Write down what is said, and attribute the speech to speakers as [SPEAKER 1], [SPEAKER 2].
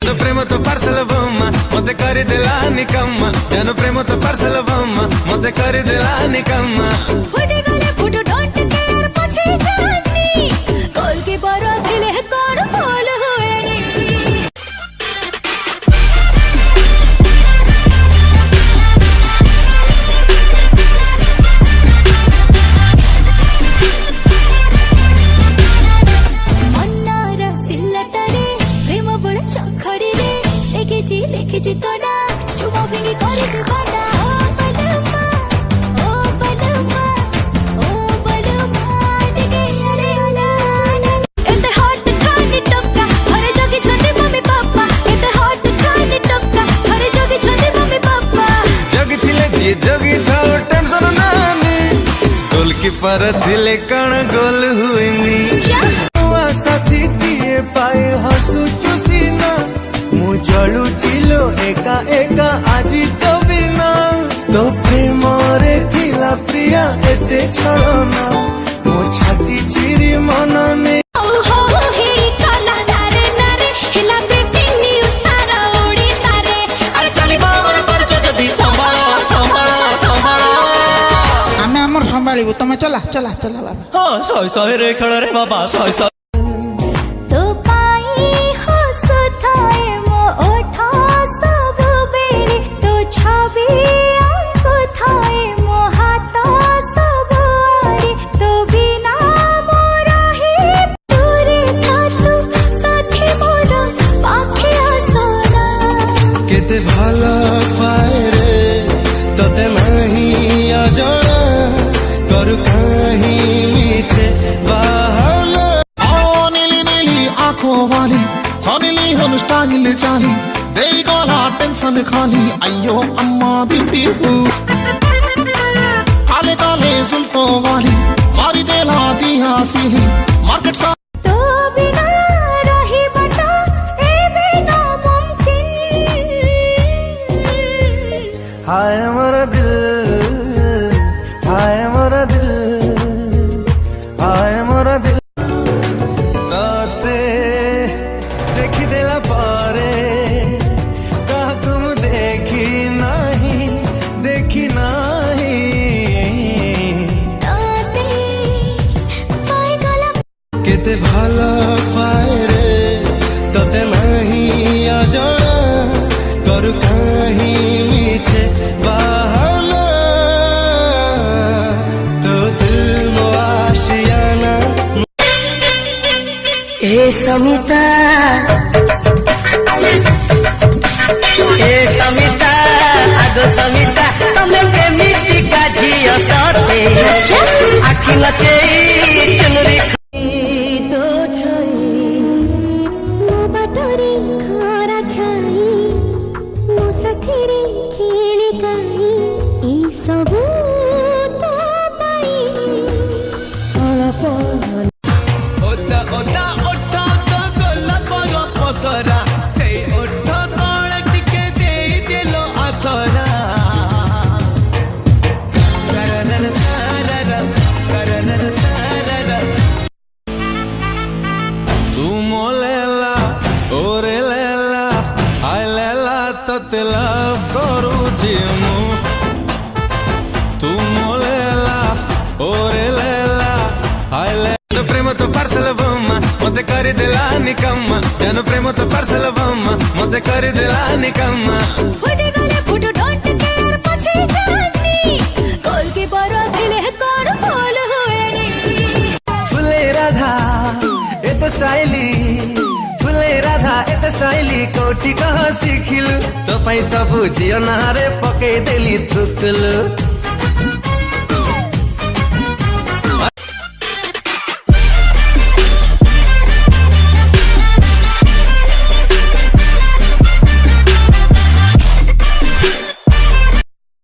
[SPEAKER 1] जानु प्रेम तो पार्सल बम्मा मते करी देला निकम्मा जानु प्रेम तो पार्सल बम्मा मते करी देला निकम्मा
[SPEAKER 2] फुटी गले फुटो डोंट केयर पछे जानी कॉल के बारा दिले कोण बोल होएनी अन्नार सिल्लटरे प्रेम बड़ चखड़ी रे लेके जी तो ना चुमा फिंगी करे तू बाना
[SPEAKER 1] जगी थाओ टेंशन नानी गोलकीपर दिले कण गोल हुईनी साथी टीए पाए हसु चुसीना मु जलू चिलो एका एका आजी तो बिना तो प्रेम रे थिला प्रिया एते छळना मो छाती चिरी मनने
[SPEAKER 3] संभाळू तमे चला चला चला बाबा
[SPEAKER 4] हाँ सॉय सॉय रे खेल रे बाबा सॉय सॉय
[SPEAKER 2] तो पाई हसु थाए मो ओठा सब बेली तो छवि आंखो थाए मो हाथ सब आरी तो बिना मोरा ही दूरे था तू साथी मोरा पाखे आसना
[SPEAKER 1] केते भाला पाए रे तते नहीं अजଣା करू कहीं मीछे बहाना
[SPEAKER 5] नीली नीली आंखों वाली सोनीली हम स्टाइल चाली देई गोला टेंशन खाली अयो अम्मा बीबी काले काले जुल्फों वाली मारी देला दिया सीली मार्केट सा
[SPEAKER 2] तो बिना रही बटा ए बिना मुमकिन
[SPEAKER 1] हाय मोरा दिल हाय मोरा दिल हाय मोरा दिल तोते देखी देला पारे कहा तुम देखी नहीं
[SPEAKER 2] ताते पाए गला
[SPEAKER 1] केते भाला पाए रे तोते नहीं अजଣା करू कहीं मीछे बहाना तो दिल मो आशियाना
[SPEAKER 6] ए समिता आगो समिता तमे केमिति का झियो सते आखि नचे चुनरी
[SPEAKER 2] तो छई मो बाटरे खरा छई मो सखरे खेली गाई ई सब तो पाई अलप
[SPEAKER 1] ओटा ओटा ओटा तो गोला कोयो पसरा से ओटा कोण टिके दे देलो आसरा सररन सररन सररन सररन तू मोलेला ओरे लेला आय लेला तते लव करूची मु तू मोलेला ओरे लेला आय ले प्रेम तो पार्सल बम्मा मते करी देला निकम्मा जानु प्रेम तो पार्सल बम्मा मते करी देला निकम्मा
[SPEAKER 2] फुटी गले फुटो डोंट केयर पछे जानी कॉल के बारा दिले कोण बोल होएनी
[SPEAKER 1] फुले राधा एत स्टाइली कोटी कह सिखिलु तो पई सब झियो नारे पके देली थुकलु